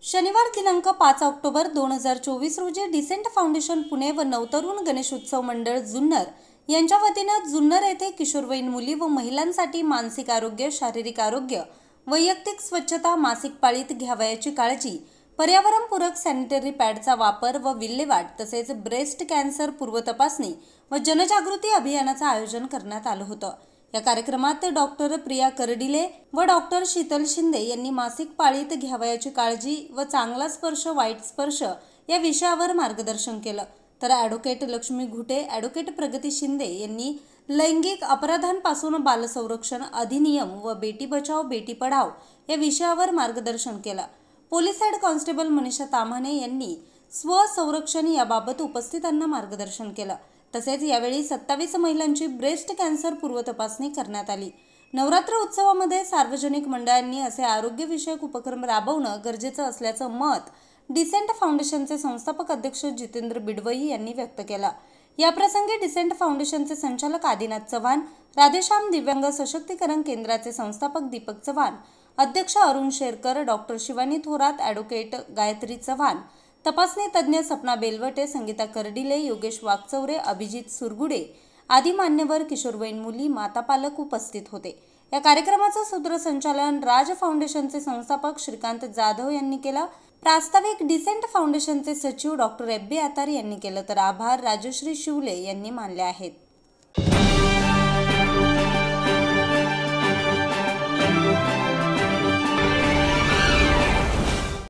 शनिवार दिनांक 5 ऑक्टोबर 2024 रोजी डिसेंट फाउंडेशन पुणे व नवतरुण गणेशोत्सव मंडळ जुन्नर यांच्या वतीने जुन्नर येथे किशोरवयीन मुली व महिलांसाठी मानसिक आरोग्य, शारीरिक आरोग्य, वैयक्तिक स्वच्छता, मासिक पाळीत घ्यावयाची काळजी, पर्यावरणपूरक सॅनिटरी पॅडचा वापर व विल्हेवाट तसेच ब्रेस्ट कॅन्सर पूर्वतपासणी व जनजागृती अभियानाचे आयोजन करण्यात आलं होतं। या कार्यक्रमात डॉक्टर प्रिया कर्डिले व डॉक्टर शीतल शिंदे यांनी मासिक पाळीत घ्यावयाची काळजी व चांगला स्पर्श वाईट स्पर्श या विषयावर मार्गदर्शन केलं। तर ॲडव्होकेट लक्ष्मी घुटे, ॲडव्होकेट प्रगती शिंदे यांनी लैंगिक अपराधांपासून बालसंरक्षण अधिनियम व बेटी बचाओ बेटी पढाओ या विषयावर मार्गदर्शन केलं। Police head constable Manisha Tamhane यांनी स्वसंरक्षण याबाबत उपस्थितांना मार्गदर्शन केलं। तसेच यावेळी 27 महिलांची ब्रेस्ट कॅन्सर पूर्वतपासणी करण्यात आली। नवरात्र उत्सवामध्ये सार्वजनिक मंडळांनी असे आरोग्यविषयक उपक्रम राबवणं गरजेचं असल्याचं मत डिसेंट फाउंडेशनचे संस्थापक अध्यक्ष जितेंद्र बिडवई यांनी व्यक्त केलं। याप्रसंगी डिसेंट फाउंडेशनचे संचालक आदिनाथ चव्हाण, राधेश्याम दिव्यांग सशक्तीकरण केंद्राचे संस्थापक दीपक चव्हाण, अध्यक्ष अरुण शेरकर, डॉक्टर शिवानी थोरात, ॲडव्होकेट गायत्री चव्हाण, तपासणी तज्ज्ञ सपना बेलवटे, संगीता कर्डिले, योगेश वागचौरे, अभिजित सुरगुडे आदी मान्यवर, किशोरवयीन मुली, माता पालक उपस्थित होते। या कार्यक्रमाचं सूत्रसंचालन राज फाउंडेशनचे संस्थापक श्रीकांत जाधव यांनी केलं। प्रास्ताविक डिसेंट फाउंडेशनचे सचिव डॉक्टर एब्बे आतार यांनी केलं, तर आभार राजश्री शिवले यांनी मानले आहेत।